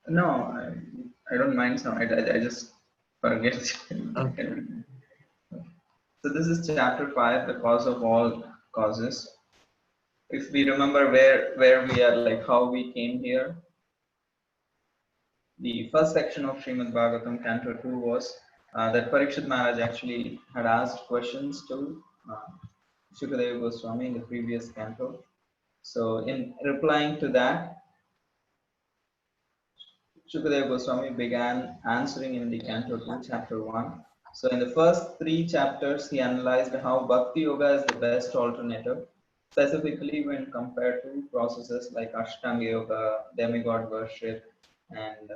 No, I don't mind some. I just forget. Okay. So this is chapter 5, the cause of all causes. If we remember where we are, like how we came here, the first section of Srimad Bhagavatam, Canto 2, was that Parikshit Maharaj actually had asked questions to Shukadeva Goswami in the previous canto. So, in replying to that, Shukadeva Goswami began answering in the Canto 2, Chapter 1. So, in the first three chapters, he analyzed how Bhakti Yoga is the best alternative, specifically when compared to processes like Ashtanga Yoga, demigod worship, and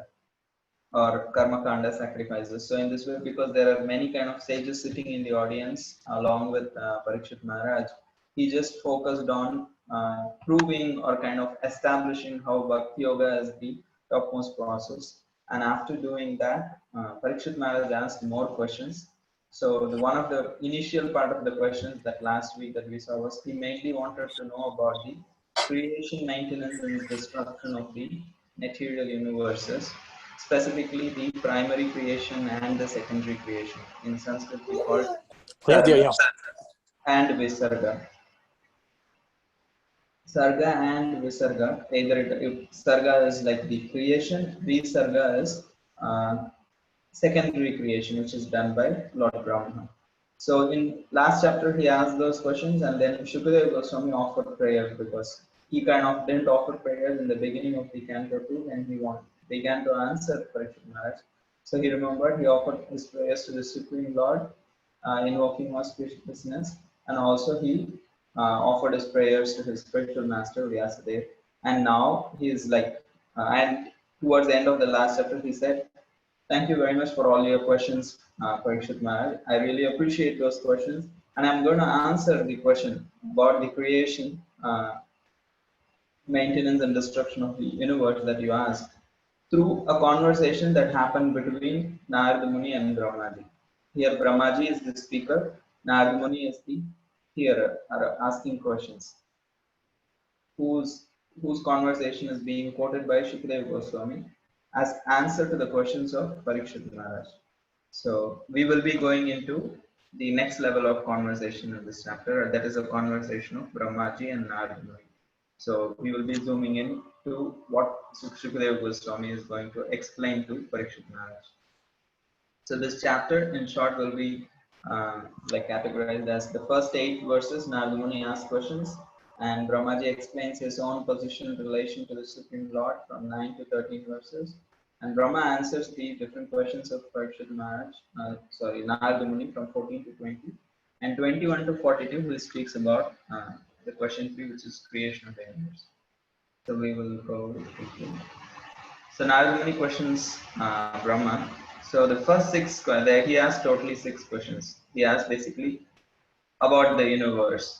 or karma kanda sacrifices. So in this way, because there are many kind of sages sitting in the audience along with Parikshit Maharaj, he just focused on proving or kind of establishing how Bhakti Yoga is the topmost process. And after doing that, Parikshit Maharaj asked more questions. So the one of the initial part of the questions that last week that we saw was he mainly wanted to know about the creation, maintenance, and destruction of the material universes, specifically the primary creation and the secondary creation. In Sanskrit, we call it Yeah, yeah, sarga yeah. and visarga. Sarga and visarga, either if sarga is like the creation, visarga is uh, secondary creation, which is done by Lord Brahma. So in last chapter, he asked those questions, and then Shukadeva Goswami offered prayers because he kind of didn't offer prayers in the beginning of the canto 2, and began to answer Parikshit Maharaj. So he remembered, he offered his prayers to the Supreme Lord, invoking auspiciousness, and also he offered his prayers to his spiritual master Vyasadeva. And now he is like, and towards the end of the last chapter, he said, "Thank you very much for all your questions, Parikshit Maharaj. I really appreciate those questions, and I'm going to answer the question about the creation, maintenance, and destruction of the universe that you asked through a conversation that happened between Narada Muni and Brahmaji. Here, Brahmaji is the speaker, Narada Muni is the hearer, or asking questions, whose whose conversation is being quoted by Shukadeva Goswami as answer to the questions of Parikshit Maharaj. So we will be going into the next level of conversation in this chapter. That is a conversation of Brahmaji and Narada Muni. So we will be zooming in to what Shukadeva Goswami is going to explain to Parikshit Maharaj. So this chapter, in short, will be like categorized as the first 8 verses. Narada Muni asks questions, and Brahmaji explains his own position in relation to the Supreme Lord from 9 to 13 verses. And Brahma answers the different questions of Parikshit Maharaj, Narada Muni from 14 to 20, and 21 to 42, he speaks about the question 3, which is creation of the universe. So we will go quickly. So Narada Muni questions Brahma. So the first six, there he asked totally 6 questions. He asked basically about the universe.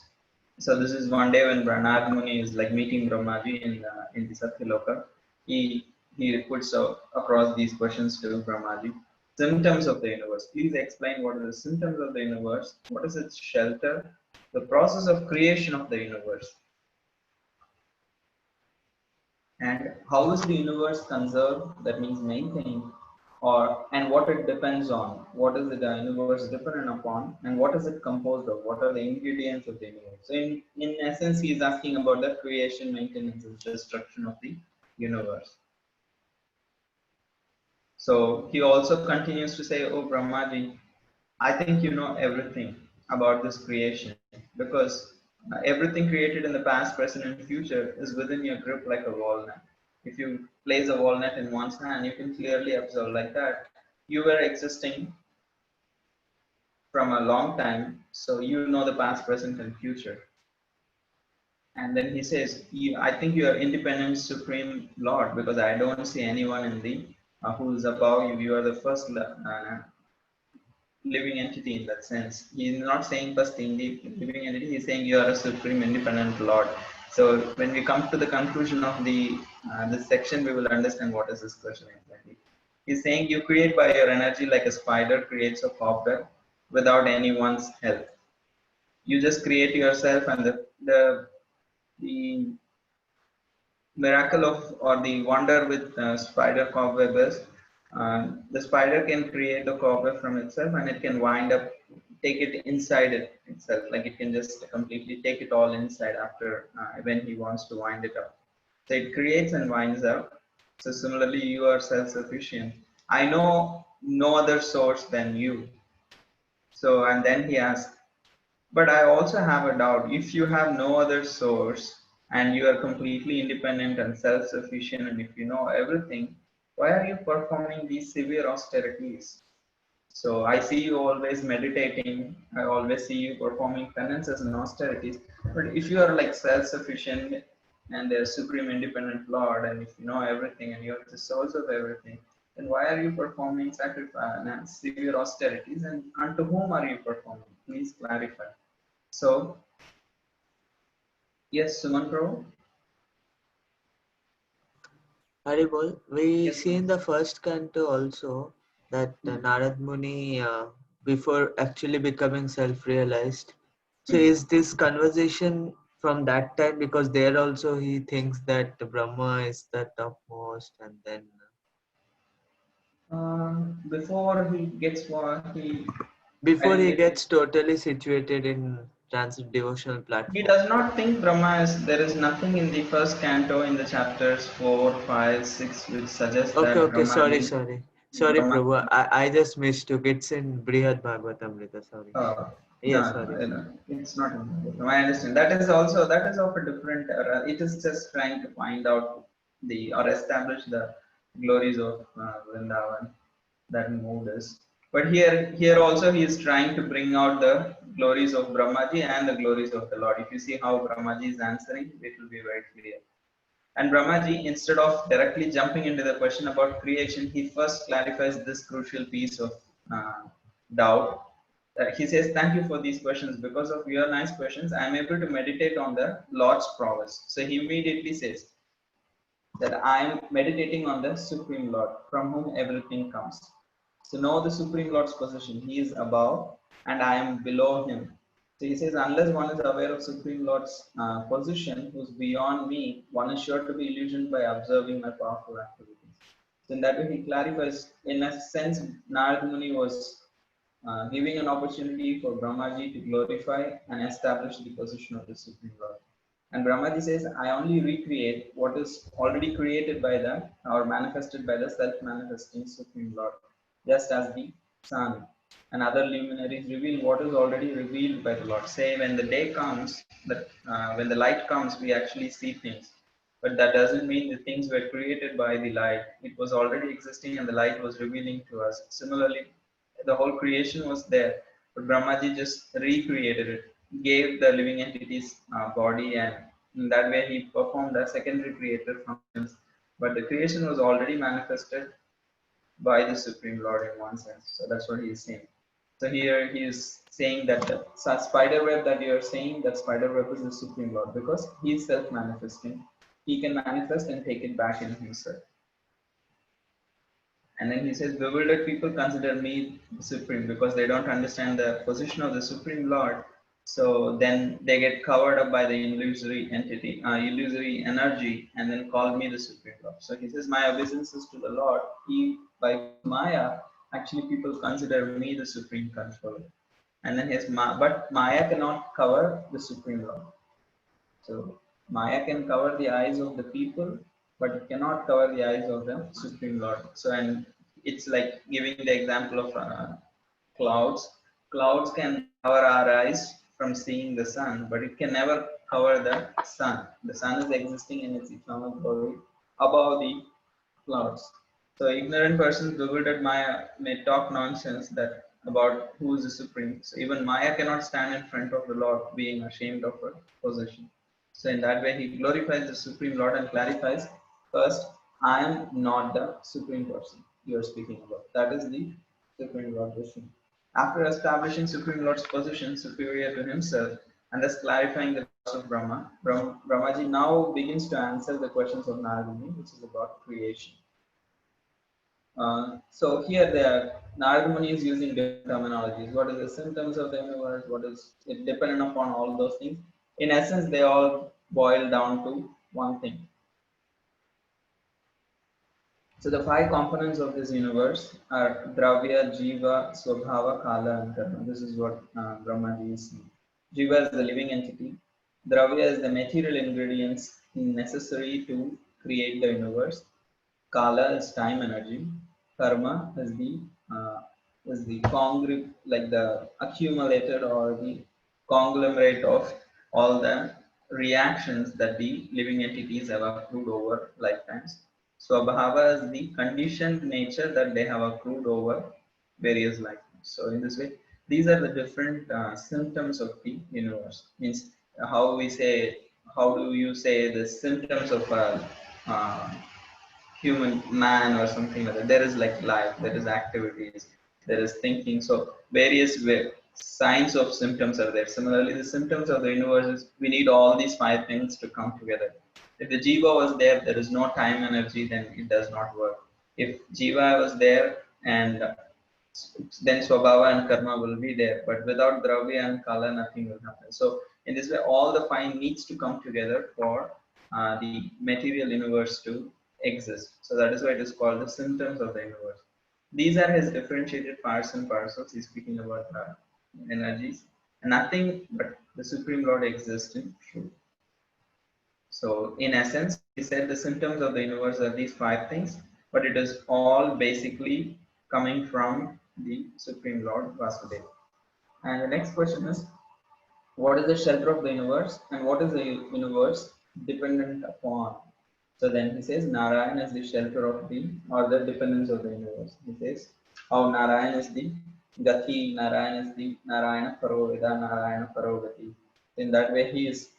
So this is one day when Narada Muni is like meeting Brahmaji in the Satyaloka. He puts across these questions to Brahmaji. Symptoms of the universe. Please explain what are the symptoms of the universe. What is its shelter? The process of creation of the universe, and how is the universe conserved, that means maintained, or and what it depends on, what is the universe dependent upon, and what is it composed of, what are the ingredients of the universe. So in essence, he is asking about the creation, maintenance, and destruction of the universe. So he also continues to say, "Oh Brahmaji, I think you know everything about this creation, because everything created in the past, present, and future is within your grip like a walnut. If you place a walnut in one's hand, you can clearly observe like that. You were existing from a long time, so you know the past, present, and future." And then he says, "I think you are independent, supreme Lord, because I don't see anyone in the who is above you. You are the first living entity in that sense." He's not saying first in the living entity, he's saying you are a supreme independent Lord. So when we come to the conclusion of the this section, we will understand what is this question exactly. He's saying you create by your energy like a spider creates a cobweb without anyone's help. You just create yourself, and the miracle of or the wonder with spider cobweb is the spider can create the cobweb from itself and it can wind up, take it inside it itself. Like it can just completely take it all inside after when he wants to wind it up. So it creates and winds up. So similarly, you are self-sufficient. I know no other source than you. So and then he asks, but I also have a doubt. If you have no other source and you are completely independent and self sufficient, and if you know everything, why are you performing these severe austerities? So I see you always meditating. I always see you performing penances and austerities. But if you are like self sufficient and the supreme independent Lord, and if you know everything and you are the source of everything, then why are you performing sacrifice and severe austerities? And unto whom are you performing? Please clarify. So, yes, Suman Prabhu. Haribol, we Yes, see Suman. in the first canto also that Narad Muni, before actually becoming self-realized, so Hmm. is this conversation from that time, because there also he thinks that Brahma is the topmost, and then Before he gets what I before didn't he get it. gets totally situated in transit devotional He platform. does not think Brahma is. There is nothing in the first canto in the chapters 4, 5, 6 which suggests Okay, that okay, sorry, Brahmaji. sorry. Sorry, Brahma. Prabhu. I just mistook. It's in Brihad Bhagavatamrita, sorry. No, Yeah, sorry, no, sorry. it's not. I understand. That is also that is of a different. It is just trying to find out the or establish the glories of Vrindavan that moved us. But here also he is trying to bring out the glories of Brahmaji and the glories of the Lord. If you see how Brahmaji is answering, it will be very clear. And Brahmaji, instead of directly jumping into the question about creation, he first clarifies this crucial piece of uh, doubt. He says, thank you for these questions. Because of your nice questions, I am able to meditate on the Lord's prowess. So he immediately says that I am meditating on the Supreme Lord, from whom everything comes. So know the Supreme Lord's position. He is above and I am below him. So he says, unless one is aware of Supreme Lord's position, who's beyond me, one is sure to be illusioned by observing my powerful activities. So in that way, he clarifies, in a sense, Narad Muni was giving an opportunity for Brahmaji to glorify and establish the position of the Supreme Lord. And Brahmaji says, I only recreate what is already created by the or manifested by the self-manifesting Supreme Lord, just as the sun and other luminaries reveal what is already revealed by the Lord. Say, when the day comes, that when the light comes, we actually see things. But that doesn't mean the things were created by the light. It was already existing and the light was revealing to us. Similarly, the whole creation was there, but Brahmaji just recreated it, gave the living entities body, and in that way he performed a secondary creator functions. But the creation was already manifested by the Supreme Lord in one sense. So that's what he is saying. So here he is saying that the spider web that you are saying, that spider web is the Supreme Lord because he is self-manifesting. He can manifest and take it back in himself. And then he says, bewildered people consider me supreme because they don't understand the position of the Supreme Lord. So then they get covered up by the illusory entity, illusory energy, and then call me the Supreme Lord. So he says, my obeisances to the Lord, he by Maya, actually people consider me the Supreme Controller. And then his but Maya cannot cover the Supreme Lord. So Maya can cover the eyes of the people, but it cannot cover the eyes of the Supreme Lord. So, and it's like giving the example of clouds. Clouds can cover our eyes from seeing the sun, but it can never cover the sun. The sun is existing in its eternal glory above the clouds. So ignorant persons bewildered Maya may talk nonsense that about who is the supreme. So even Maya cannot stand in front of the Lord, being ashamed of her position. So in that way, he glorifies the Supreme Lord and clarifies, first, I am not the Supreme Person you are speaking about. That is the Supreme Lord Vishnu. After establishing Supreme Lord's position superior to himself and thus clarifying the laws of Brahma, Brahmaji now begins to answer the questions of Narada Muni, which is about creation. So here Narada Muni is using different terminologies. What is the symptoms of the universe? What is it dependent upon all those things? In essence, they all boil down to one thing. So the five components of this universe are Dravya, Jiva, Swabhava, Kala, and Karma. This is what Brahmaji is saying. Jiva is the living entity. Dravya is the material ingredients necessary to create the universe. Kala is time energy. Karma uh, is the like the accumulated or the conglomerate of all the reactions that the living entities have accrued over lifetimes. Swabhava is the conditioned nature that they have accrued over various lifetimes. So in this way, these are the different symptoms of the universe. Means how we say, how do you say the symptoms of uh, human man or something like that. There is like life, there is activities, there is thinking. So various signs of symptoms are there. Similarly, the symptoms of the universe is we need all these five things to come together. If the jiva was there, there is no time energy, then it does not work. If jiva was there and then swabhava and karma will be there, but without dravya and kala, nothing will happen. So in this way, all the five needs to come together for the material universe to exist. So that is why it is called the symptoms of the universe. These are his differentiated parts and parcels. He's speaking about energies, and nothing but the Supreme Lord exists in truth. So in essence, he said the symptoms of the universe are these five things, but it is all basically coming from the Supreme Lord Vasudeva. And the next question is, what is the shelter of the universe and what is the universe dependent upon? So then he says Narayan is the shelter of the or the dependence of the universe. He says how Narayan is the Gati, Narayan is the Narayana Parovida, Narayana Parovati. In that way he is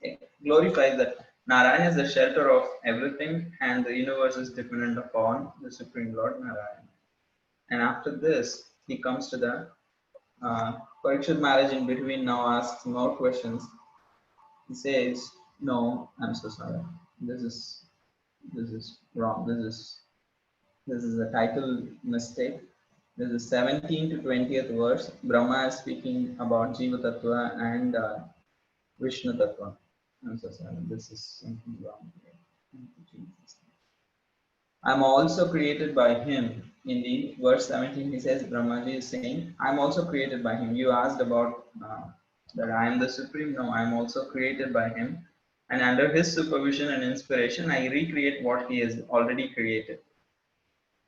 glorifies that Narayan is the shelter of everything and the universe is dependent upon the Supreme Lord Narayan. And after this he comes to the Parikshit Maharaj in between now asks more questions. He says, "No, I'm so sorry. This is this is wrong. This is a title mistake. This is 17 to 20th verse. Brahma is speaking about Jiva Tattva and Vishnu Tattva. I'm so sorry. This is something wrong here. I'm also created by him. In the verse 17, he says, Brahmaji is saying, I'm also created by him. You asked about that I am the supreme. No, I'm also created by him. And under his supervision and inspiration, I recreate what he has already created.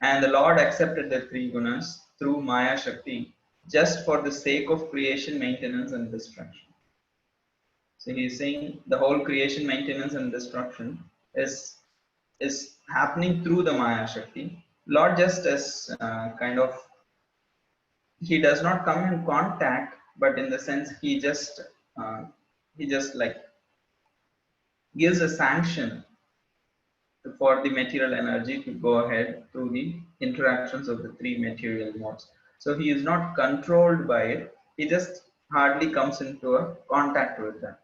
And the Lord accepted the three gunas through Maya Shakti just for the sake of creation, maintenance, and destruction. So he is saying the whole creation, maintenance, and destruction is happening through the Maya Shakti. Lord just as kind of he does not come in contact, but in the sense uh, he just like gives a sanction for the material energy to go ahead through the interactions of the three material modes. So he is not controlled by it. He just hardly comes into a contact with them.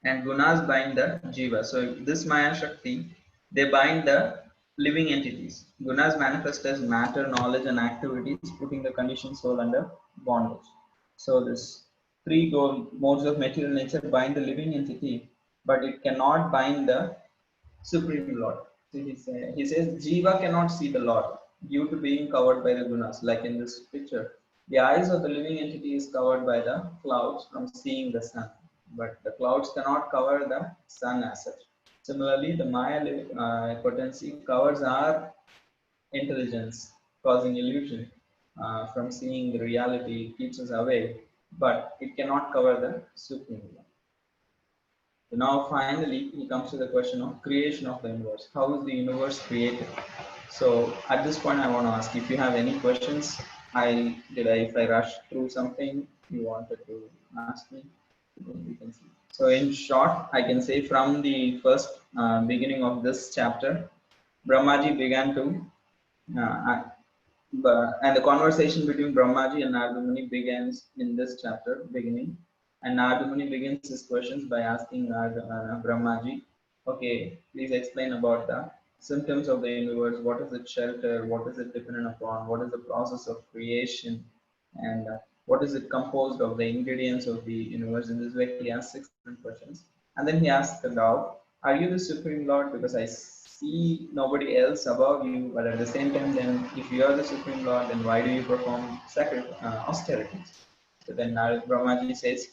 And gunas bind the jiva. So this Maya Shakti, they bind the living entities. Gunas manifest as matter, knowledge, and activities, putting the conditioned soul under bondage. So this three modes of material nature bind the living entity, but it cannot bind the Supreme Lord. So he says Jiva cannot see the Lord due to being covered by the gunas, like in this picture. The eyes of the living entity is covered by the clouds from seeing the sun, but the clouds cannot cover the sun as such. Similarly, the Maya potency covers our intelligence, causing illusion from seeing the reality, it keeps us away, but it cannot cover the Supreme Lord. So now finally he comes to the question of creation of the universe. How is the universe created? So at this point I want to ask if you have any questions. If I rushed through something you wanted to ask me, we can see. So in short, I can say from the first beginning of this chapter, Brahmaji began to and the conversation between Brahmaji and Narada Muni begins in this chapter beginning. And Narada Muni begins his questions by asking Brahmaji, okay, please explain about the symptoms of the universe. What is its shelter? What is it dependent upon? What is the process of creation? And what is it composed of? The ingredients of the universe. In this way, he asks 6 different questions. And then he asks the doubt, are you the Supreme Lord? Because I see nobody else above you, but at the same time, then if you are the Supreme Lord, then why do you perform austerities? So then Narad Brahmaji says,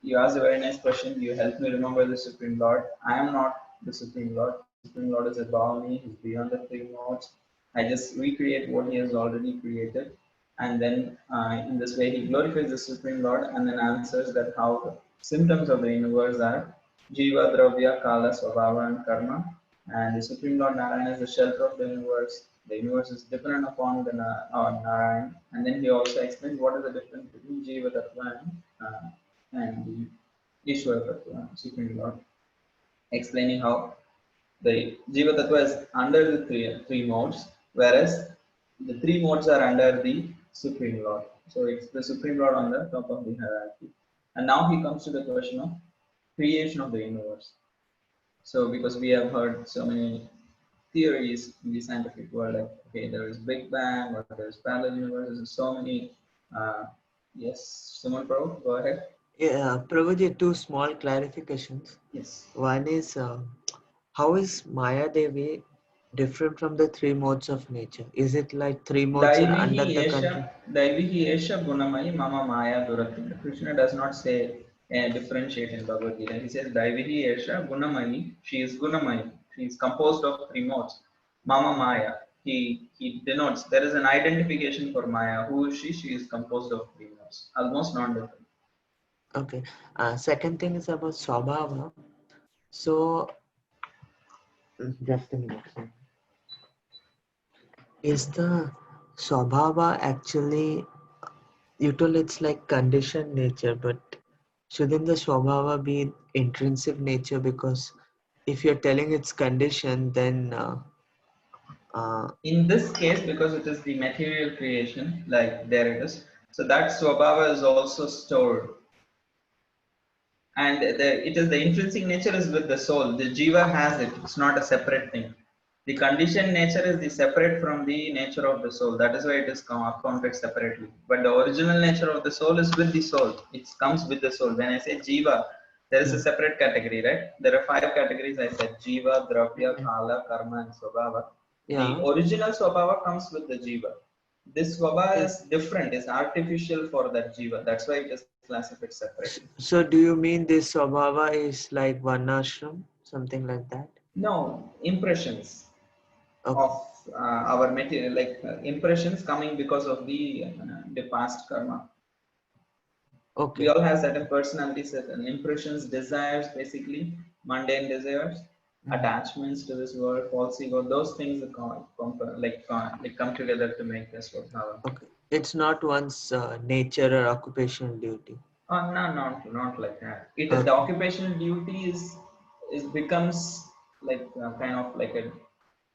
you asked a very nice question. You helped me remember the Supreme Lord. I am not the Supreme Lord. The Supreme Lord is above me. He's beyond the three modes. I just recreate what he has already created. And then in this way, he glorifies the Supreme Lord and then answers that how the symptoms of the universe are Jiva, Dravya, Kala, Swabhava, and Karma. And the Supreme Lord Narayana is the shelter of the universe. The universe is dependent upon the Narayan. And then he also explains what is the difference between Jiva Tattva and the Ishwara Tattva, Supreme Lord, explaining how the Jiva Tattva is under the three modes, whereas the three modes are under the Supreme Lord. So it's the Supreme Lord on the top of the hierarchy. And now he comes to the question of creation of the universe. So because we have heard so many theories in the scientific world, like okay, there is Big Bang or there is parallel universes, so many. Uh, yes, Suman Prabhu, go ahead. Yeah, Prabhuji, two small clarifications. Yes. One is how is Maya Devi different from the three modes of nature? Is it like three modes are Daivihi under the control? Esha Gunamai Mama Maya Duratinda. Krishna does not say differentiate in Bhagavad Gita. He says Daivihi Esha Gunamai. She is Gunamai. She is composed of three modes. Mama Maya. He denotes there is an identification for Maya. Who is she? She is composed of three modes. Almost non-different. Okay. Second thing is about Swabhava. So, just a minute. Is the Swabhava actually, you told it's like conditioned nature, but shouldn't the Swabhava be intrinsic nature? Because if you're telling it's conditioned, then uh, In this case, because it is the material creation, like there it is. So that Swabhava is also stored, and it is the intrinsic nature is with the soul. The jiva has it. It's not a separate thing. The conditioned nature is the separate from the nature of the soul. That is why it is accounted separately. But the original nature of the soul is with the soul. It comes with the soul. When I say jiva, there is a yeah, separate category, right? There are five categories. I said jiva, dravya, yeah, kala, karma, and swabhava. The yeah. original swabhava comes with the jiva. This swabhava It, is different. It's artificial for that jiva. That's why it is classified separately. so do you mean this Swabhava is like Varnashram, something like that? No, impressions Okay, of our material, like impressions coming because of the past karma. We okay. all have certain personalities, certain impressions, desires, basically mundane desires, Mhm. attachments to this world, false ego. Those things that like come together to make this Svabhava. Okay. It's not one's nature or occupational duty. No, not like that. The Okay, occupational duty is becomes like kind of like a,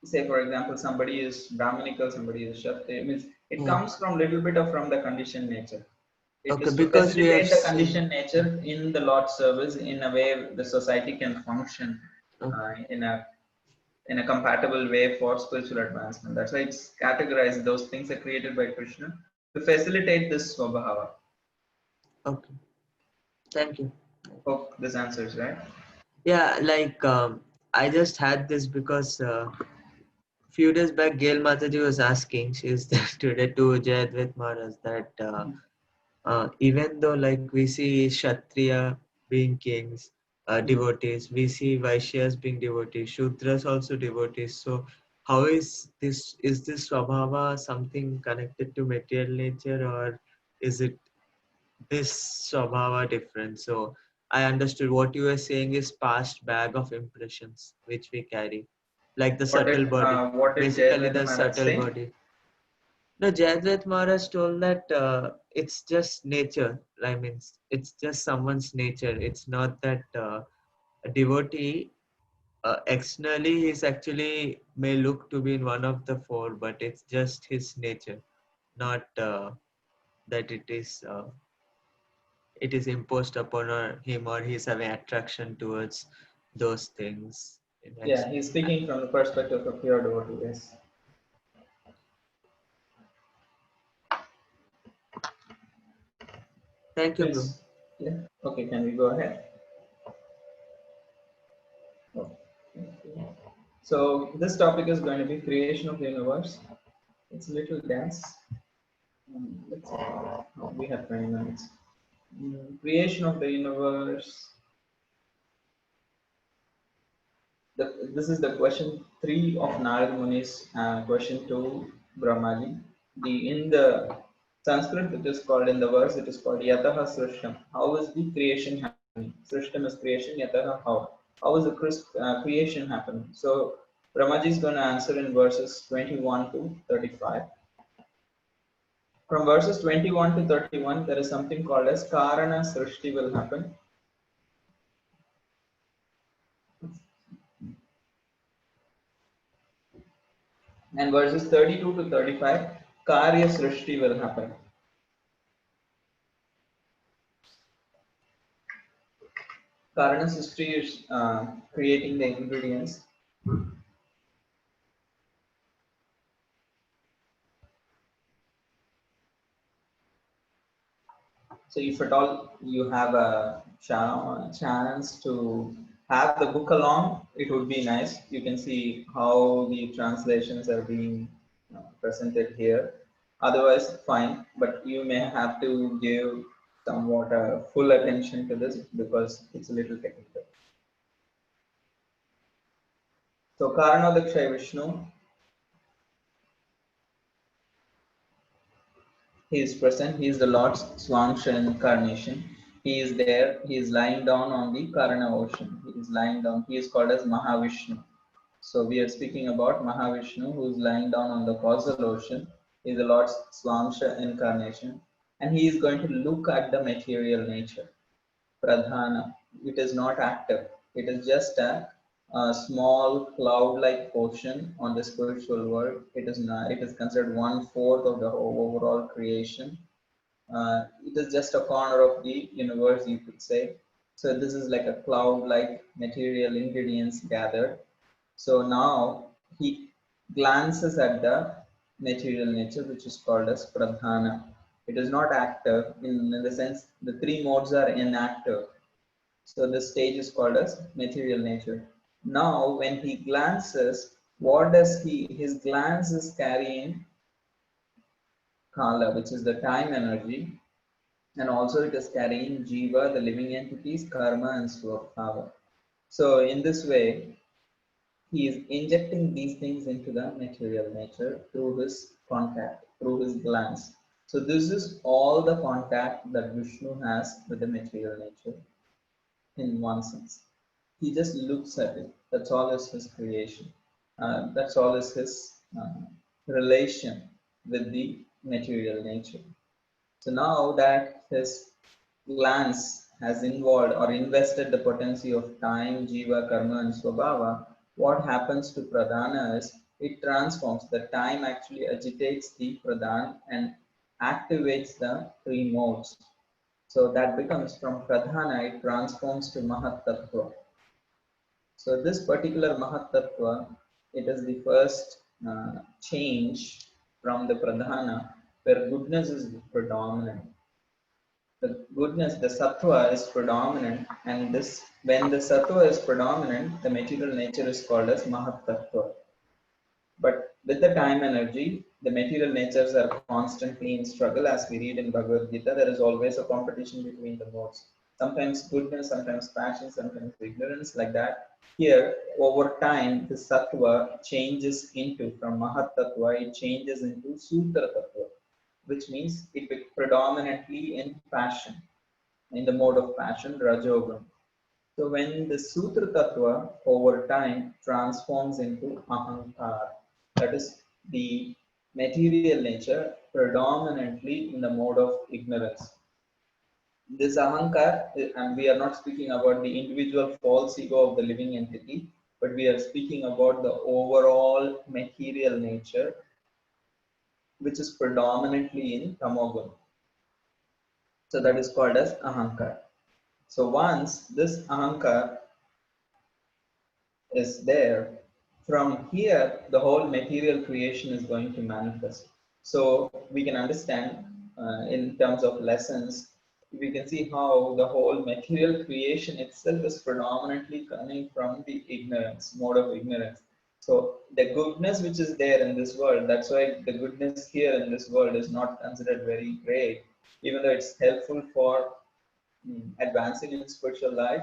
say for example somebody is Brahminical, somebody is Kshatriya. Means it yeah. comes from little bit of from the conditioned nature. It Okay, is to because we have facilitate the seen. conditioned nature in the Lord's service in a way the society can function Okay, in a compatible way for spiritual advancement. That's why it's categorized. Those things are created by Krishna to facilitate this Swabhava. okay. Thank you. Hope this answers right. Yeah, like I just had this because few days back Gail Mataji was asking, she's there today to Jayadvaita Maharaj, that even though like we see Kshatriya being kings, devotees, we see Vaishyas being devotees, Shudras also devotees. So how is this Swabhava something connected to material nature, or is it this Swabhava different? So I understood what you were saying is past bag of impressions which we carry, like the subtle body, What did basically Jayadvaita the Maharaj subtle say? body. No, Jayadvaita Maharaj told that it's just nature. I mean, it's just someone's nature. It's not that a devotee externally he's actually may look to be in one of the four, but it's just his nature, not that it is imposed upon him, or he's having attraction towards those things. Yeah, he's speaking from the perspective of pure devotee. Yes. Thank you, bro. Please. Yeah. Okay, can we go ahead? Oh, okay. So this topic is going to be creation of the universe. It's a little dense. Let's see. We have 20 minutes. Creation of the universe. This is the question 3 of Narad Muni's question to Brahmaji. In the Sanskrit it is called, in the verse it is called Yataha Srishtam. How is the creation happening? Srishtam is creation, Yataha how? How is the creation happening? So Brahmaji is going to answer in verses 21 to 35. From verses 21 to 31 there is something called as Karana Srishti will happen. And verses 32 to 35, Karya Srishti will happen. Karana Srishti is creating the ingredients. So if at all you have a chance to have the book along, it would be nice. You can see how the translations are being presented here. Otherwise, fine, but you may have to give somewhat full attention to this because it's a little technical. So Karanadakshay Vishnu, he is present, he is the Lord's Swangsha incarnation. He is there, he is lying down on the Karana ocean. He is lying down, he is called as Mahavishnu. So we are speaking about Mahavishnu who is lying down on the causal ocean. He is the Lord's Swangsha incarnation. And he is going to look at the material nature. Pradhana. It is not active. It is just a small cloud-like portion on the spiritual world. It is not. It is considered 1/4 of the overall creation. It is just a corner of the universe, you could say. So this is like a cloud-like material ingredients gathered. So now he glances at the material nature, which is called as pradhana. It is not active in the sense the three modes are inactive. So this stage is called as material nature. Now when he glances, what does his glance is carrying kala, which is the time energy, and also it is carrying jiva, the living entities, karma and swabhava. So in this way, he is injecting these things into the material nature through his contact, through his glance. So this is all the contact that Vishnu has with the material nature in one sense. He just looks at it. That's all is his creation. That's all is his relation with the material nature. So now that his glance has involved or invested the potency of time, jiva, karma, and swabhava, what happens to pradhana is it transforms. The time actually agitates the pradhan and activates the three modes. So that becomes from pradhana, it transforms to mahat tattva. So this particular mahat tattva, it is the first change from the pradhana where goodness is predominant. The goodness, the sattva is predominant, and this when the sattva is predominant, the material nature is called as mahat tattva. But with the time energy, the material natures are constantly in struggle. As we read in Bhagavad Gita, there is always a competition between the modes. Sometimes goodness, sometimes passion, sometimes ignorance, like that. Here, over time, the sattva changes into, from mahat tattva, it changes into sutra tattva, which means it predominantly in passion, in the mode of passion, rajogam. So when the sutra tattva over time transforms into ahankar, that is the material nature predominantly in the mode of ignorance. This ahankar, and we are not speaking about the individual false ego of the living entity, but we are speaking about the overall material nature, which is predominantly in tamoguna. So that is called as ahankar. So once this ahankar is there, from here the whole material creation is going to manifest. So we can understand in terms of lessons, we can see how the whole material creation itself is predominantly coming from the ignorance, mode of ignorance. So the goodness which is there in this world, that's why the goodness here in this world is not considered very great, even though it's helpful for advancing in spiritual life.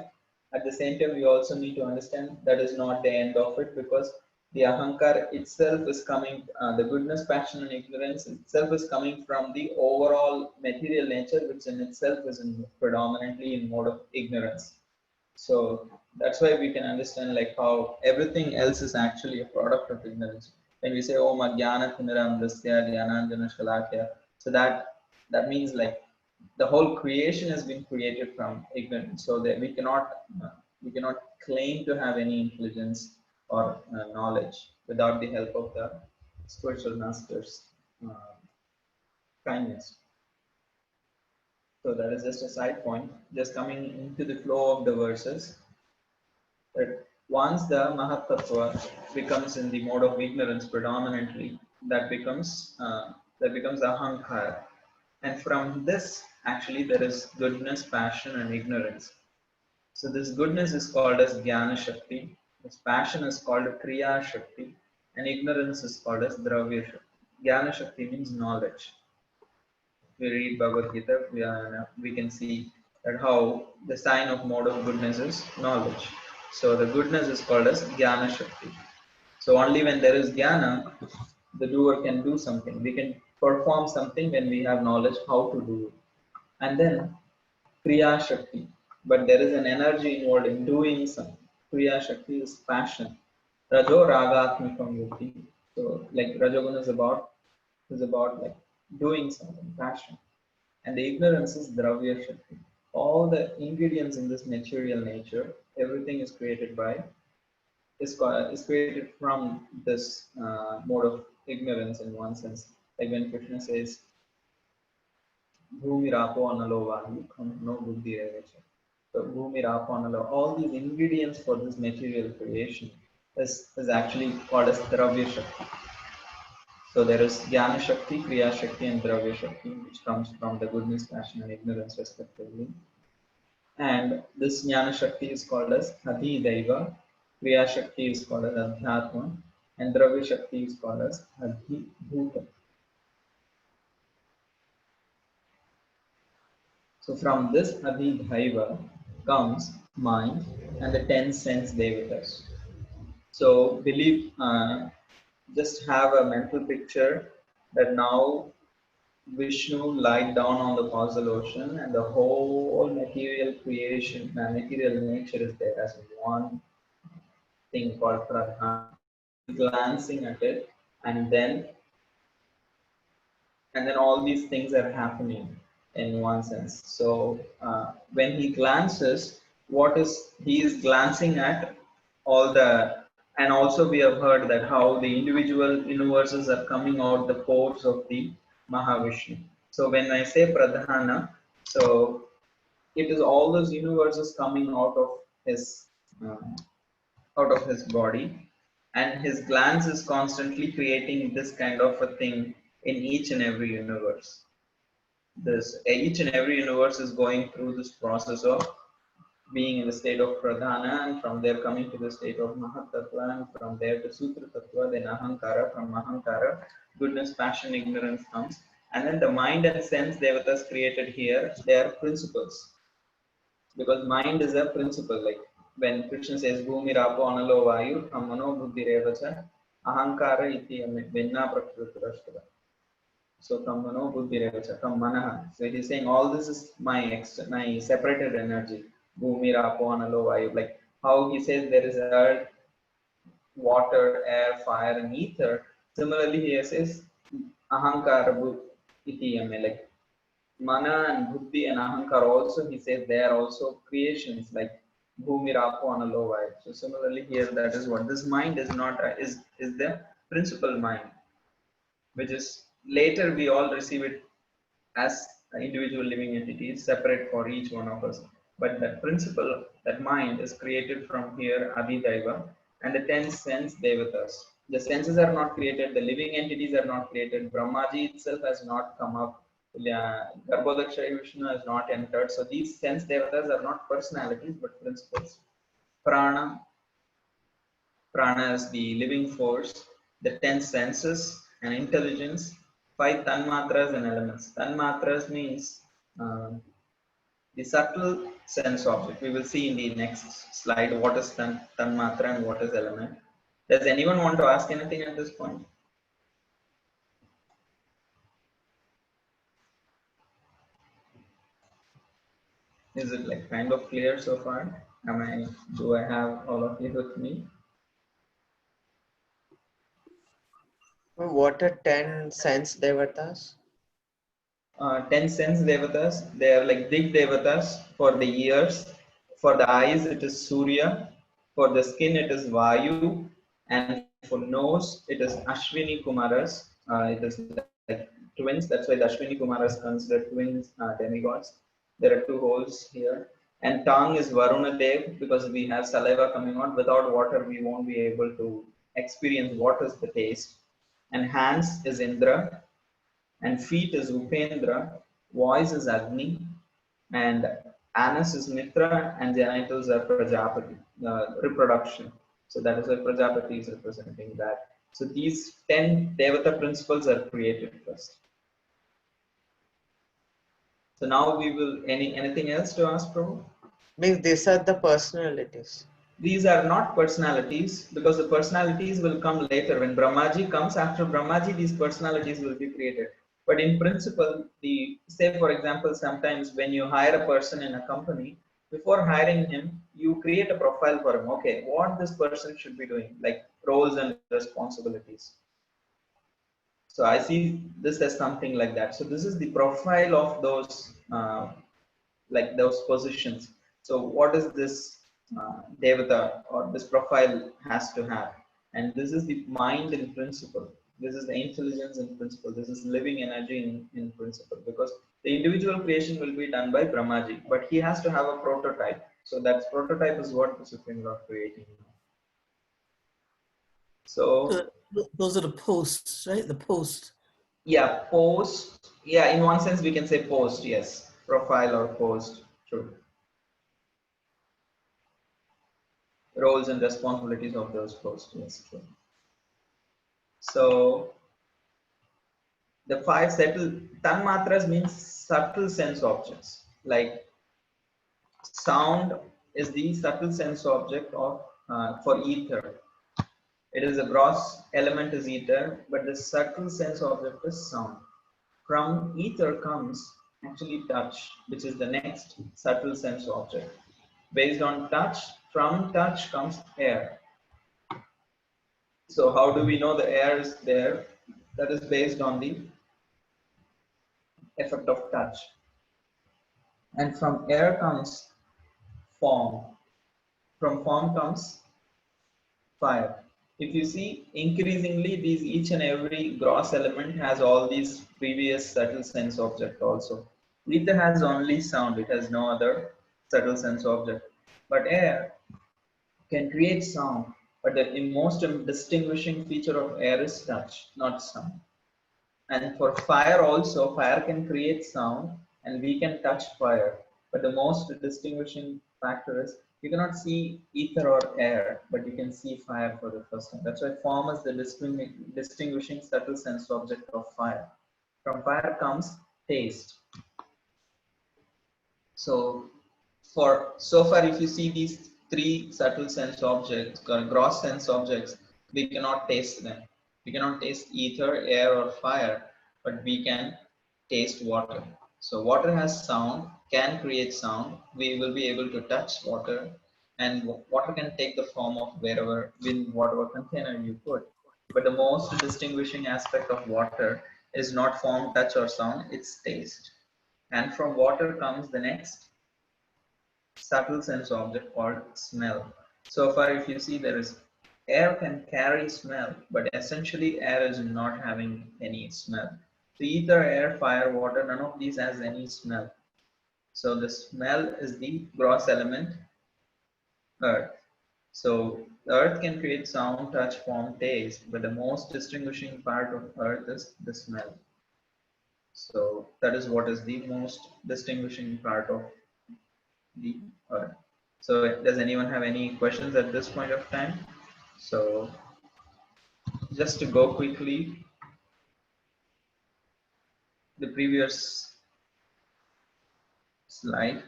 At the same time, we also need to understand that is not the end of it, because the ahankar itself is coming, the goodness, passion, and ignorance itself is coming from the overall material nature, which in itself is predominantly in mode of ignorance. So that's why we can understand like how everything else is actually a product of ignorance. When we say Om Ajnana Timiram Dasya Jnananjana Shalakya, so that means like the whole creation has been created from ignorance, so that we cannot claim to have any intelligence or knowledge without the help of the spiritual masters uh, kindness. So that is just a side point, just coming into the flow of the verses, that once the Mahatattva becomes in the mode of ignorance predominantly, that becomes Ahankara. And from this, actually, there is goodness, passion, and ignorance. So this goodness is called as Jnana Shakti, this passion is called Kriya Shakti, and ignorance is called as Dravya Shakti. Jnana Shakti means knowledge. We read Bhagavad Gita, we can see that how the sign of mode of goodness is knowledge. So the goodness is called as Jnana Shakti. So only when there is Jnana, the doer can do something. We can perform something when we have knowledge how to do it. And then Kriya Shakti. But there is an energy involved in doing something. Kriya Shakti is passion. Rajo Ragatmikam Yuti. So like Rajoguna is about like doing something, passion. And the ignorance is Dravya Shakti. All the ingredients in this material nature, everything is created is created from this mode of ignorance in one sense. Like when Krishna says, Bhumi Rapo Analo Vayu, no Buddhi Revacha. So Bhumi Rapo Analo, all these ingredients for this material creation is actually called as Dravya Shakti. So there is Jnana Shakti, Kriya Shakti, and Dravya Shakti, which comes from the goodness, passion, and ignorance respectively. And this Jnana Shakti is called as Adi Daiva, Kriya Shakti is called as Adhyatma, and Dravya Shakti is called as Adhi Bhuta. So from this Adhidhaiva comes mind and the 10 sense devatas. So believe, just have a mental picture that now Vishnu lied down on the causal ocean and the whole material creation, material nature is there as one thing called Pradhan. Glancing at it, and then all these things are happening in one sense. So when he glances, what is he is glancing at all the, and also we have heard that how the individual universes are coming out the pores of the Mahavishnu. So when I say Pradhana, so it is all those universes coming um, out of his body, and his glance is constantly creating this kind of a thing in each and every universe. This each and every universe is going through this process of being in the state of Pradhana, and from there coming to the state of Mahatattva, and from there to Sutra Tattva, then Ahankara, from Ahankara, goodness, passion, ignorance comes. And then the mind and sense devatas created here, they are principles. Because mind is a principle. Like when Krishna says, Bhumi Rapo Analo Vayu, Mano Buddhi Revacha, Ahankara iti Vinna Prakritirashkara. So from Mano Buddhi Revacha, from Manaha. So he's saying all this is my separated energy. Bhumi Rapo Analo Vayu. Like how he says there is earth, water, air, fire, and ether. Similarly, he says Ahankara iti like Mana and Buddhi and Ahankar also, he says they are also creations like Bhumi Rapo Analovai. So similarly here, that is what this mind is not, is the principal mind, which is later we all receive it as individual living entities separate for each one of us. But that principle, that mind is created from here, Adidaiva, and the 10 sense devatas. The senses are not created, the living entities are not created, Brahmaji itself has not come up, Garbhodakshaya Vishnu has not entered. So these sense devatas are not personalities but principles. Prana, Prana is the living force, the 10 senses and intelligence, 5 tanmatras and elements. Tanmatras means the subtle sense object. We will see in the next slide what is tanmatra and what is element. Does anyone want to ask anything at this point? Is it like kind of clear so far? Do I have all of you with me? What are 10 sense devatas? 10 sense devatas, they are like big devatas. For the ears, for the eyes it is Surya, for the skin it is Vayu, and for nose it is Ashwini Kumaras. It is like twins, that's why the Ashwini Kumaras considered twins demigods. There are 2 holes here. And tongue is Varuna Dev, because we have saliva coming out. Without water we won't be able to experience what is the taste. And hands is Indra, and feet is Upendra, voice is Agni, and anus is Mitra, and genitals are Prajapati, reproduction. So that is why Prajapati is representing that. So these 10 Devata principles are created first. So now we will, anything else to ask, Prabhu? Means these are the personalities. These are not personalities, because the personalities will come later. When Brahmaji comes, after Brahmaji, these personalities will be created. But in principle, say for example, sometimes when you hire a person in a company, before hiring him, you create a profile for him. Okay, what this person should be doing, like roles and responsibilities. So I see this as something like that. So this is the profile of those like those positions. So what is this devata or this profile has to have? And this is the mind in principle. This is the intelligence in principle. This is living energy in principle. Because the individual creation will be done by Brahmaji, but he has to have a prototype. So that prototype is what the Supreme Lord creating. So those are the posts, right? The post. yeah, post. Yeah, in one sense we can say post. Yes, profile or post. True. Roles and responsibilities of those posts. Yes, true. So the 5 subtle tanmatras means subtle sense objects. Like sound is the subtle sense object of for ether. It is a gross element is ether, but the subtle sense object is sound. From ether comes actually touch, which is the next subtle sense object. Based on touch, from touch comes air. So how do we know the air is there? That is based on the effect of touch. And from air comes form. From form comes fire. If you see, increasingly these each and every gross element has all these previous subtle sense object also. Ether has only sound, it has no other subtle sense object. But air can create sound, but the most distinguishing feature of air is touch, not sound. And for fire also, fire can create sound and we can touch fire. But the most distinguishing factor is you cannot see ether or air, but you can see fire for the first time. That's why form is the distinguishing subtle sense object of fire. From fire comes taste. So so far, if you see these 3 subtle sense objects, gross sense objects, we cannot taste them. We cannot taste ether, air, or fire, but we can taste water. So water has sound, can create sound. We will be able to touch water, and water can take the form of wherever, in whatever container you put. But the most distinguishing aspect of water is not form, touch, or sound, it's taste. And from water comes the next subtle sense object called smell. So far, if you see, there is air can carry smell, but essentially air is not having any smell. So either air, fire, water, none of these has any smell. So the smell is the gross element, earth. So earth can create sound, touch, form, taste, but the most distinguishing part of earth is the smell. So that is what is the most distinguishing part of the earth. So does anyone have any questions at this point of time? So just to go quickly, the previous slide.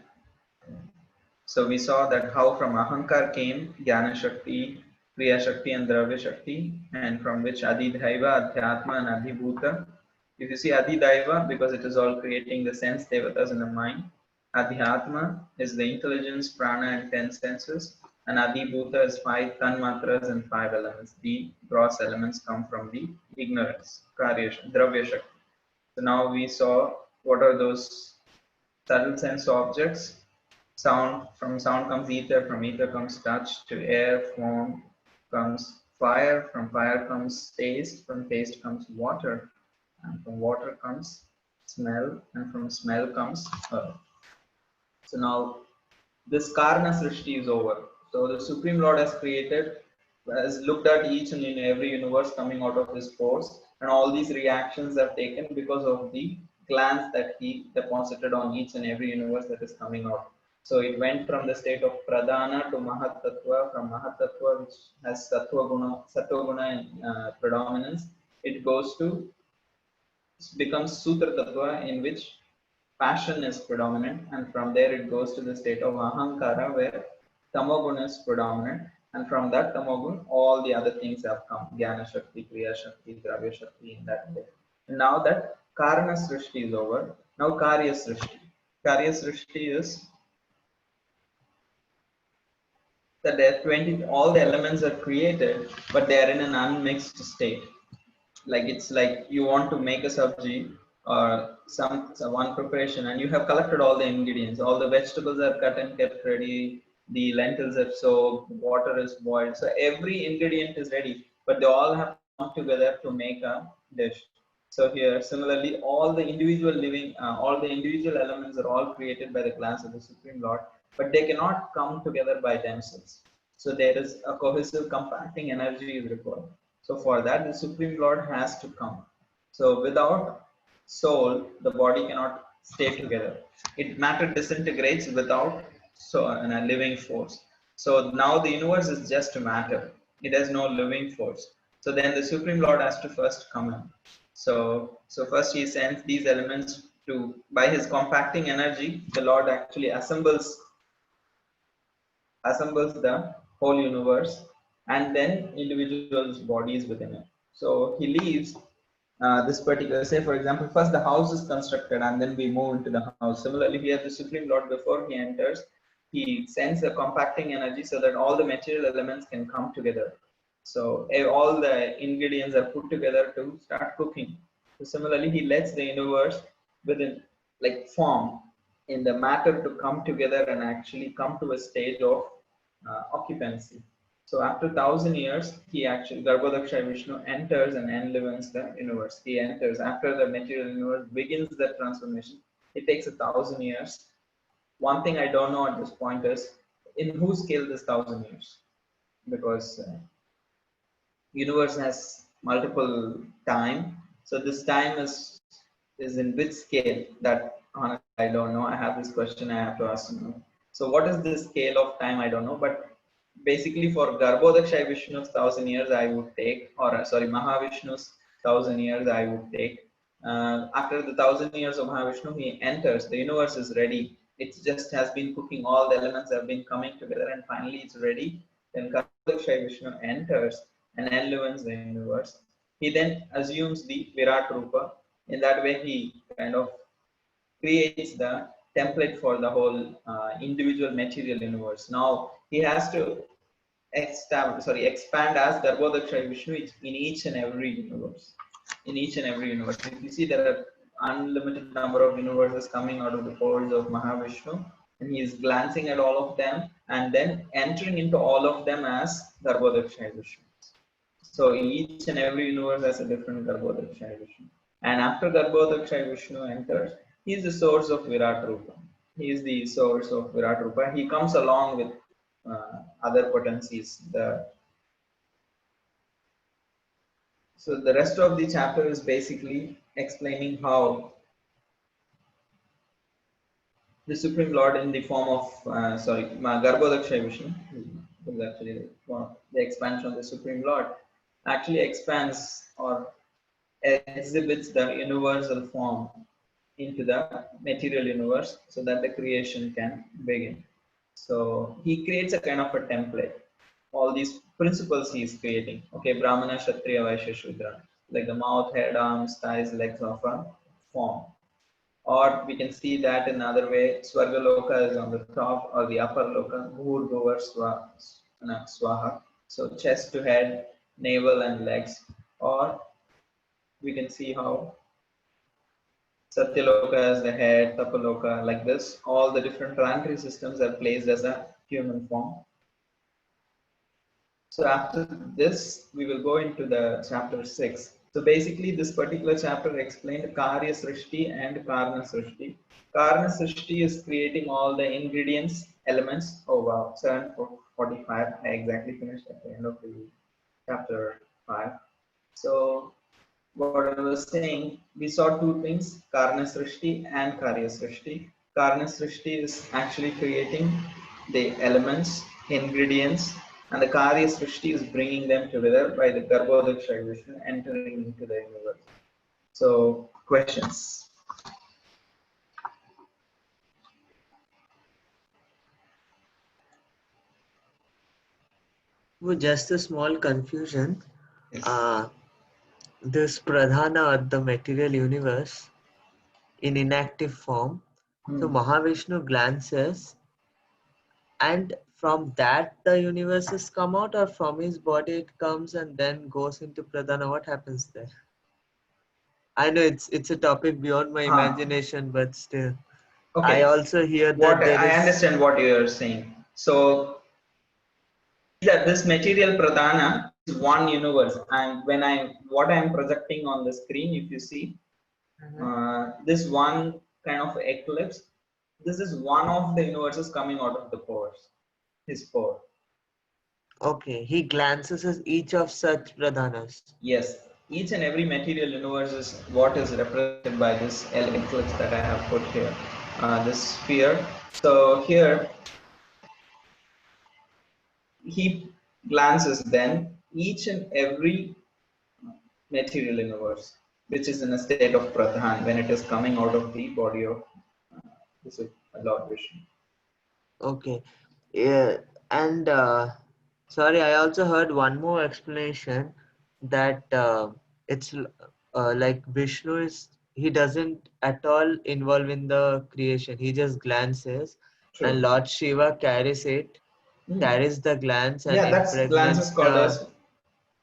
So we saw that how from Ahankar came Jnana Shakti, Kriya Shakti and Dravya Shakti, and from which Adidhaiva, Adhyatma and Adhibhuta. If you see Adidaiva, because it is all creating the sense devatas in the mind. Adhyatma is the intelligence, prana and 10 senses, and Adhibhuta is 5 tanmatras and 5 elements. The gross elements come from the ignorance, Dravya Shakti. So now we saw what are those subtle sense objects. Sound, from sound comes ether, from ether comes touch, to air form comes fire, from fire comes taste, from taste comes water, and from water comes smell, and from smell comes earth. So now this Karna Srishti is over. So the Supreme Lord has created, has looked at each and in every universe coming out of this force, and all these reactions have taken because of the glance that he deposited on each and every universe that is coming out. So it went from the state of Pradhana to Mahat Tattva, from Mahat Tattva, which has Sattva Guna predominance, it goes to, becomes Sutra Tattva, in which passion is predominant, and from there it goes to the state of Ahankara, where Tamoguna is predominant, and from that Tamogun all the other things have come, Jnana Shakti, Kriya Shakti, Dravya Shakti, in that way. And now that Karana Srishti is over, now Karya Srishti. Karya Srishti is that there are 20, all the elements are created, but they are in an unmixed state. Like it's like you want to make a sabji or some one preparation, and you have collected all the ingredients, all the vegetables are cut and kept ready, the lentils are soaked, water is boiled, so every ingredient is ready, but they all have to come together to make a dish. So here similarly all the individual living all the individual elements are all created by the glance of the Supreme Lord, but they cannot come together by themselves. So there is a cohesive compacting energy is required. So for that, the Supreme Lord has to come. So without soul, the body cannot stay together. It matter disintegrates without so a living force. So now the universe is just matter. It has no living force. So then the Supreme Lord has to first come in. So first he sends these elements to, by his compacting energy, the Lord actually assembles the whole universe, and then individuals' bodies within it. So he leaves this particular, say for example, first the house is constructed and then we move into the house. Similarly, here the Supreme Lord, before he enters, he sends a compacting energy so that all the material elements can come together. So all the ingredients are put together to start cooking. So similarly, he lets the universe within, like, form in the matter to come together and actually come to a stage of occupancy. So after 1,000 years, he actually, Garbhodaksha Vishnu enters and enlivens the universe. He enters after the material universe begins the transformation. It takes 1,000 years. One thing I don't know at this point is in whose scale this 1,000 years, because universe has multiple time. So this time is in which scale, that honestly I don't know. I have this question I have to ask you. So what is the scale of time? I don't know, but basically for Garbhodaksha Vishnu's 1,000 years I would take, or sorry, Mahavishnu's 1,000 years I would take. After the 1,000 years of Mahavishnu, he enters. The universe is ready. It just has been cooking. All the elements have been coming together, and finally it's ready. Then Garbhodaksha Vishnu enters and enlivens the universe. He then assumes the Virat Rupa. In that way, he kind of creates the template for the whole individual material universe. Now he has to expand as Garbhodaksha Vishnu in each and every universe. In each and every universe. If you see, there are unlimited number of universes coming out of the pores of Mahavishnu, and he is glancing at all of them and then entering into all of them as Garbhodaksha Vishnu. So each and every universe has a different Garbhodaksha Vishnu. And after Garbhodaksha Vishnu enters, he is the source of Virat Rupa. He is the source of Virat Rupa. He comes along with other potencies. So the rest of the chapter is basically explaining how the Supreme Lord in the form of, Garbhodaksha Vishnu, is actually the expansion of the Supreme Lord, actually expands or exhibits the universal form into the material universe so that the creation can begin. So he creates a kind of a template. All these principles he is creating. Okay, Brahmana, Kshatriya, Vaishya, Shudra, like the mouth, head, arms, thighs, legs of a form. Or we can see that in another way, Swargaloka is on the top or the upper loka, Bhurgovar Swaha. So chest to head, navel and legs. Or we can see how Satyaloka is the head, Tapaloka, like this. All the different planetary systems are placed as a human form. So after this, we will go into the chapter 6. So basically, this particular chapter explained Karya Srishti and Karna Srishti. Karna Srishti is creating all the ingredients, elements. Oh wow, 7:45. I exactly finished at the end of the chapter 5. So what I was saying, we saw two things, Karna Srishti and Karya Srishti. Karna Srishti is actually creating the elements, ingredients, and the Karya Srishti is bringing them together by the Garbhodakshayation entering into the universe. So, questions? Well, just a small confusion. Yes. This Pradhana, the material universe, in inactive form. So Mahavishnu glances, and from that the universes come out, or from his body it comes and then goes into Pradhana. What happens there? I know it's a topic beyond my imagination, but still. Okay. I also hear What that there I is. understand what you are saying. So that this material pradhana is one universe, and when what I am projecting on the screen, if you see this one kind of eclipse, this is one of the universes coming out of the pores, his pore. Okay, he glances at each of such Pradhanas. Yes, each and every material universe is what is represented by this eclipse that I have put here, this sphere. So here he glances then each and every material universe, which is in a state of pradhan when it is coming out of the body of this is Lord Vishnu. Okay, yeah, and sorry, I also heard one more explanation that it's like Vishnu is, he doesn't at all involve in the creation. He just glances, and True. Lord Shiva carries it, carries the glance and Yeah, that's glance is impregnates called the, as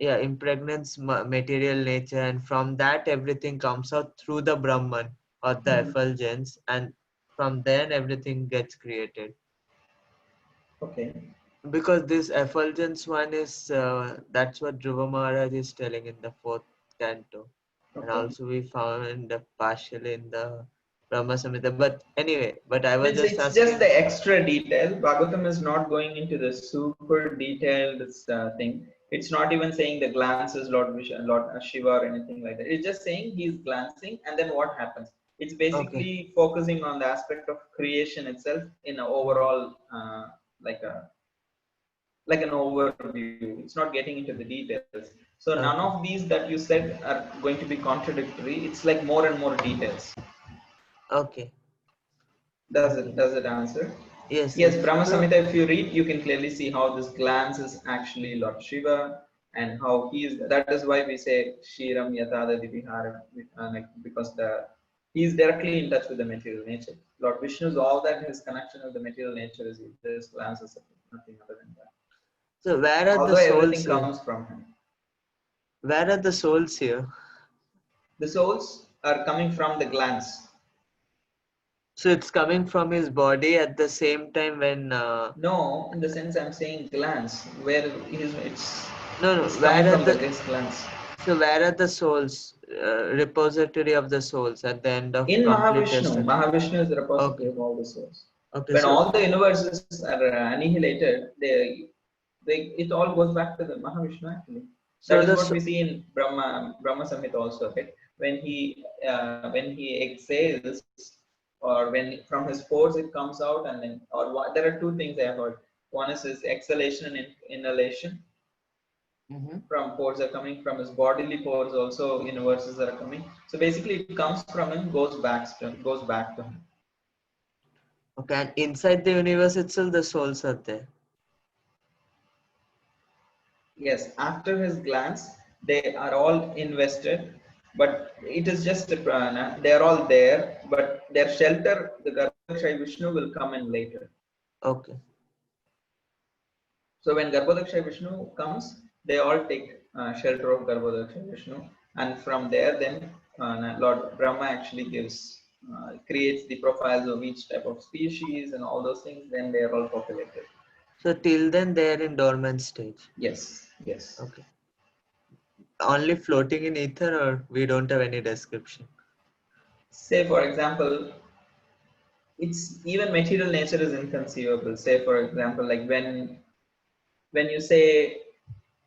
yeah, impregnates material nature, and from that everything comes out through the Brahman or the effulgence, and from then everything gets created. okay. Because this effulgence one is, that's what Dhruva Maharaj is telling in the fourth canto. And Okay. also we found partially in the Brahma Samhita. But anyway, but I was just It's just asking. the extra detail. Bhagavatam is not going into the super detailed thing. It's not even saying the glance is Lord Lord Shiva or anything like that. It's just saying he's glancing, and then what happens? It's Okay, basically focusing on the aspect of creation itself in an overall, like a like an overview. It's not getting into the details. So none of okay, these that you said are going to be contradictory. It's like more and more details. okay, Does it okay. does it answer? Yes, Yes, yes. Brahma No, Samhita, if you read, you can clearly see how this glance is actually Lord Shiva and how he is. That is why we say Shiram Yatada Divihara, like, because he is directly in touch with the material nature. Lord Vishnu is all that his connection with the material nature is. He just glances at it, nothing other than that. so where are the Although souls everything here? comes from him. Where are the souls here? The souls are coming from the glance. So it's coming from his body at the same time when. No, in the sense I'm saying glance, where No, no. it's coming Where are from the the his glance. So where are the souls, repository of the souls at the end of In complete Mahavishnu, yesterday? Mahavishnu is the repository Okay, of all the souls. okay. When So all the universes are annihilated, it all goes back to the Mahavishnu actually. so That is the what we see in Brahma Samhita also. Right? When he exhales, or when from his pores it comes out, and then there are two things I have heard. One is his exhalation and inhalation. From pores are coming from his bodily pores, also universes are coming. So basically, it comes from him, goes back to him. Okay, and inside the universe itself, the souls are there. Yes, after his glance, they are all invested, but it is just a prana. They are all there, but their shelter, the Garbhodakshay Vishnu, will come in later. Okay. So when Garbhodakshay Vishnu comes, they all take shelter of Garbhodakshay Vishnu, and from there, then Lord Brahma actually creates the profiles of each type of species and all those things. Then they are all populated. So till then, they are in dormant stage. Yes, yes. Okay. Only floating in ether, or we don't have any description? Say, for example, it's even material nature is inconceivable. Say, for example, like when you say,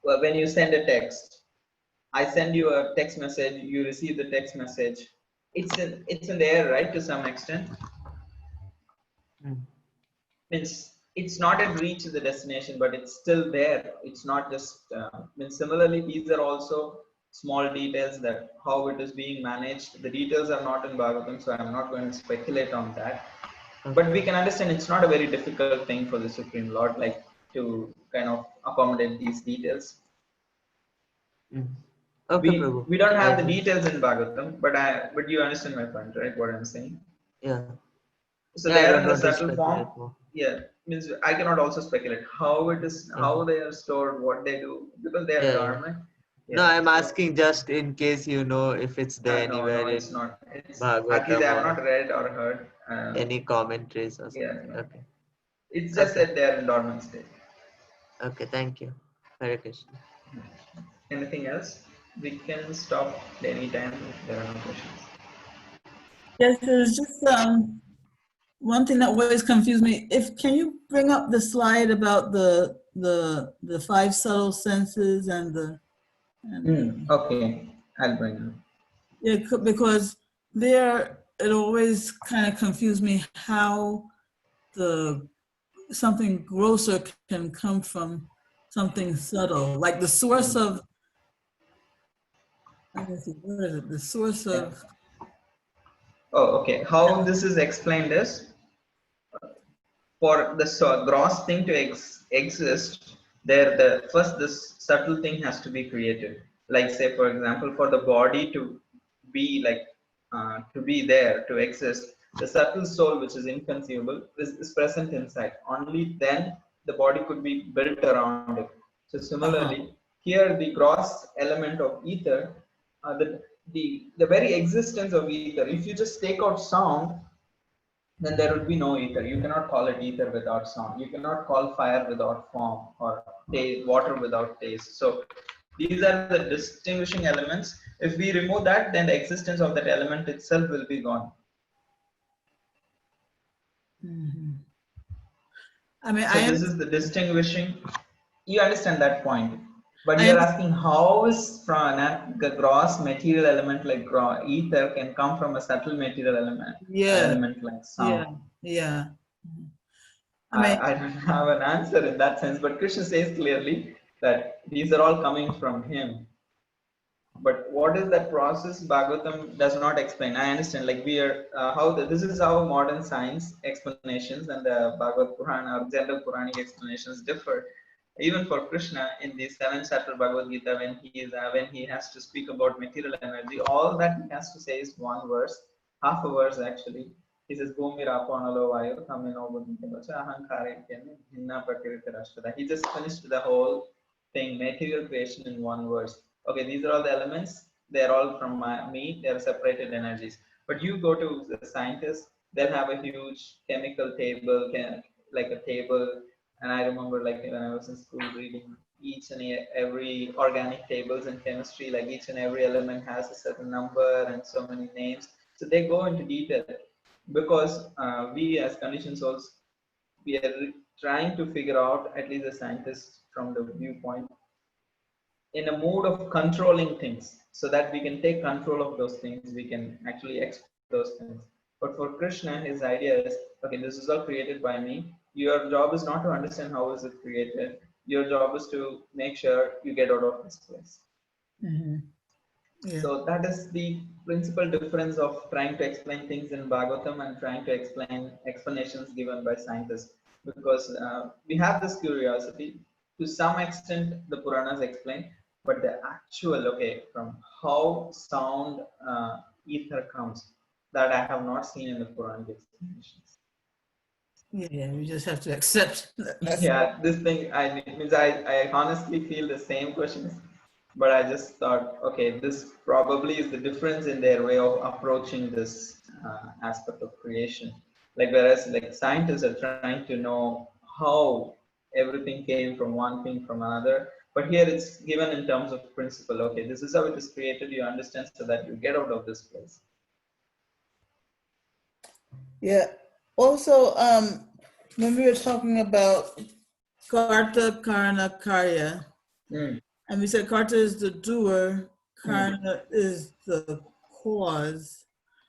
well, when you send a text, I send you a text message, you receive the text message. It's in the air, right? To some extent, means it's not at reach of the destination, but it's still there. It's not just. Means similarly, these are also small details that how it is being managed. The details are not in Bhagavatam, so I'm not going to speculate on that. But we can understand it's not a very difficult thing for the Supreme Lord, like to kind of accommodate these details. Okay, Prabhu. We don't have the details in Bhagavatam, but you understand my point, right? What I'm saying. Yeah. So Yeah, I they are don't in the want to subtle form. speculate more. Yeah, means I cannot also speculate how it is, how they are stored, what they do, because they are dormant. No, I'm asking just in case you know if it's there anywhere no, it's in not. It's at least Bhagavatam I have or not read or heard. any commentaries or Yeah, something. no. Okay. It's just Okay. that they are in dormant state. Okay, thank you. Hare Krishna. Anything else? We can stop anytime if there are no questions. Yes, there's just one thing that always confused me. Can you bring up the slide about the five subtle senses and the Okay, I'll bring it. Yeah, because there it always kind of confused me how the something grosser can come from something subtle, like the source of. What is it? The source of. Oh, okay. How this is explained is, for the gross thing to exist, there the first this subtle thing has to be created. Like say, for example, for the body to be to be there to exist, the subtle soul, which is inconceivable, is present inside. Only then the body could be built around it. So similarly, here the gross element of ether, the very existence of ether. If you just take out sound, then there would be no ether. You cannot call it ether without sound. You cannot call fire without form, or water without taste. So these are the distinguishing elements. If we remove that, then the existence of that element itself will be gone. I mean, so this is the distinguishing. You understand that point, but you are asking how is from a gross material element like ether can come from a subtle material element like sound. Yeah. I don't have an answer in that sense, but Krishna says clearly that these are all coming from him. But what is that process? Bhagavatam does not explain. I understand, like we are this is how modern science explanations and the Bhagavad Purana or general Puranic explanations differ. Even for Krishna in the seventh chapter Bhagavad Gita, when he has to speak about material energy, all that he has to say is one verse, half a verse actually. He says, "Bhumi rapanalo vayu tamino buddhikacha ahankare ityane hinna prakritirashtada." He just finished the whole thing, material creation, in one verse. Okay, these are all the elements. They're all from me. They're separated energies. But you go to the scientists, they'll have a huge chemical table, like a table. And I remember, like when I was in school, reading each and every organic tables in chemistry, like each and every element has a certain number and so many names. So they go into detail because we as conditioned souls, we are trying to figure out, at least the scientists from the viewpoint, in a mood of controlling things so that we can take control of those things, we can actually exploit those things. But for Krishna, his idea is, okay, this is all created by me. Your job is not to understand how is it created. Your job is to make sure you get out of this place. Mm-hmm. Yeah. So that is the principal difference of trying to explain things in Bhagavatam and trying to explain explanations given by scientists. Because we have this curiosity. To some extent, the Puranas explain, but the actual, okay, from how sound ether comes, that I have not seen in the Puranic explanations. Yeah, we just have to accept that. Yeah, this thing, I honestly feel the same questions, but I just thought, okay, this probably is the difference in their way of approaching this aspect of creation. Like, whereas like scientists are trying to know how everything came from one thing from another, but here it's given in terms of principle. Okay, this is how it is created, you understand, so that you get out of this place. Yeah. Also, when we were talking about Karta, Karna, Karya, Mm. and we said Karta is the doer, Karna is the cause.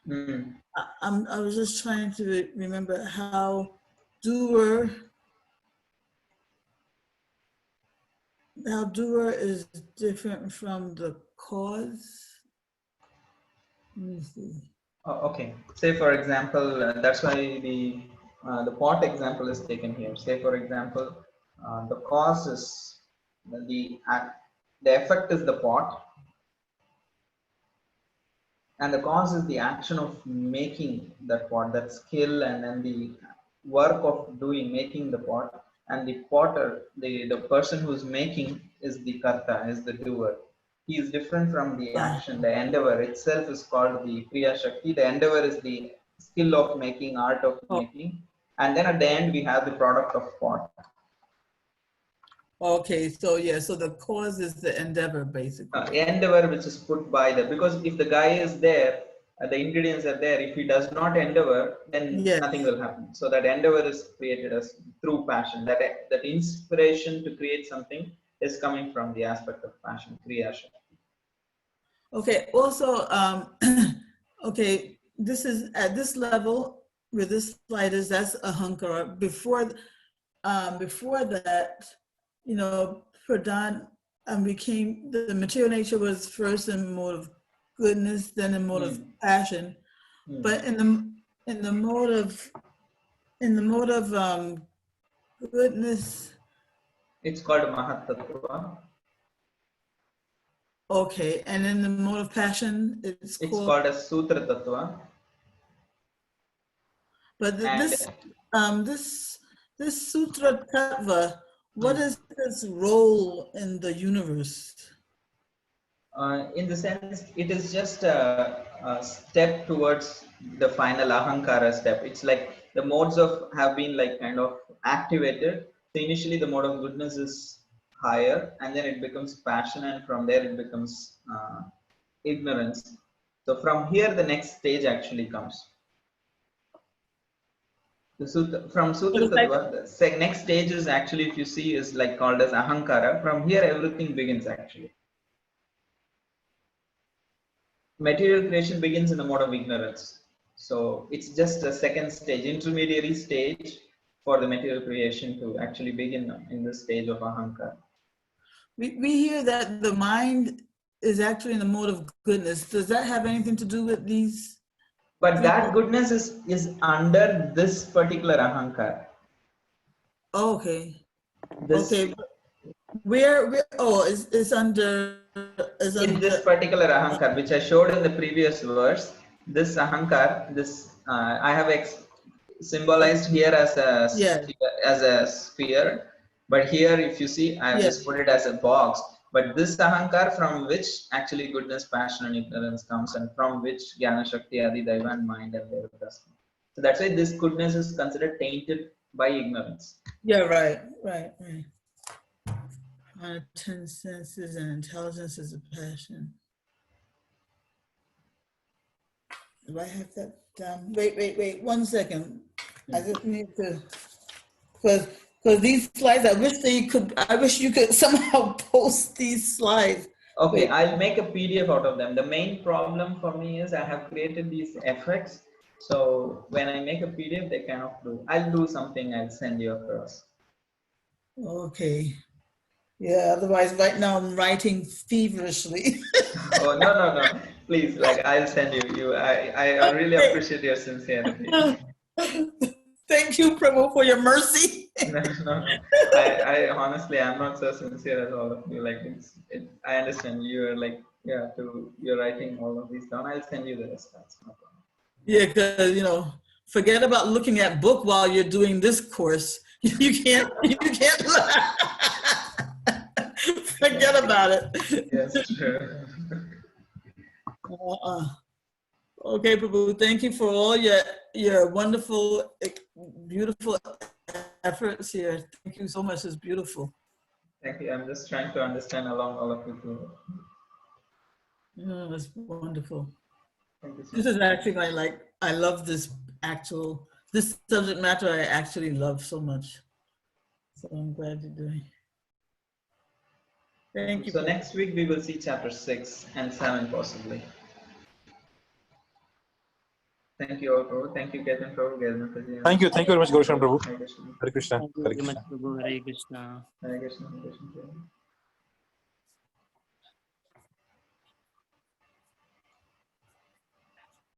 Mm. I was just trying to remember how doer is different from the cause. Let me see. Oh, okay. Say for example, that's why the pot example is taken here. Say for example, the cause is the effect is the pot, and the cause is the action of making that pot, that skill, and then the work of doing making the pot. And the potter, the person who's making is the karta, is the doer. He is different from the action. The endeavor itself is called the kriya shakti. The endeavor is the skill of making, art of making, and then at the end we have the product of pot. Okay, so yeah, so the cause is the endeavor, basically. Endeavor which is put by the, because if the guy is there, the ingredients are there, if he does not endeavor, then Yes. nothing will happen. So that endeavor is created as through passion. That inspiration to create something is coming from the aspect of passion, kriya shakti. Okay, also, okay, this is at this level where this slide is, that's ahankara. Before that, you know, pradhan became, the material nature was first in mode of goodness, then in mode of passion. But in the mode of goodness, It's called Mahat Tattva. okay, and in the mode of passion, It's called as Sutra Tattva. But this Sutra Tattva, what is its role in the universe? In the sense, it is just a step towards the final ahankara step. It's like the modes of have been like kind of activated. So initially the mode of goodness is higher, and then it becomes passion, and from there it becomes ignorance. So from here the next stage actually comes. From Sutra Tattva, the next stage is actually, if you see, is like called as ahankara. From here everything begins actually. Material creation begins in the mode of ignorance. So it's just a second stage, intermediary stage for the material creation to actually begin in this stage of ahankara. We hear that the mind is actually in the mode of goodness. Does that have anything to do with these? But that goodness is under this particular ahankara. Oh, okay. This, okay. Where it's under in this particular ahankar, which I showed in the previous verse, this ahankar, I have symbolized here as a sphere, but here if you see, I have just put it as a box. But this ahankar, from which actually goodness, passion, and ignorance comes, and from which jnana shakti, adi, daiva, and mind and devatas. So that's why this goodness is considered tainted by ignorance. Yeah, right. 10 senses and intelligence is a passion. Do I have that down? Wait, 1 second. I just need to, because these slides, I wish you could somehow post these slides. Okay, I'll make a PDF out of them. The main problem for me is I have created these effects, So when I make a PDF, they cannot do. I'll do something. I'll send you across. Okay. Yeah, otherwise right now I'm writing feverishly. Oh no! Please, like I'll send you. I really appreciate your sincerity. Thank you, Prabhu, for your mercy. No. I honestly, I'm not so sincere as all of you. Like I understand you're like, yeah, you're writing all of these down. I'll send you the rest. That's no problem. Yeah, because forget about looking at book while you're doing this course. You can't. Forget about it. Yes, true. Okay, Prabhu. Thank you for all your wonderful, beautiful efforts here. Thank you so much. It's beautiful. Thank you. I'm just trying to understand along all of you too. It's wonderful. Thank you so This much. is actually I love this subject matter. I actually love so much. So I'm glad you're doing. Thank you. So next week we will see chapter 6 and 7 possibly. Thank you all, Prabhu. Thank you, Ketan Prabhu. Thank you very much, Gaura Prabhu. Hare Krishna. Hare Krishna. Thank you Hare very much, Krishna. Prabhu. Hare Krishna. Hare Krishna. Hare Krishna.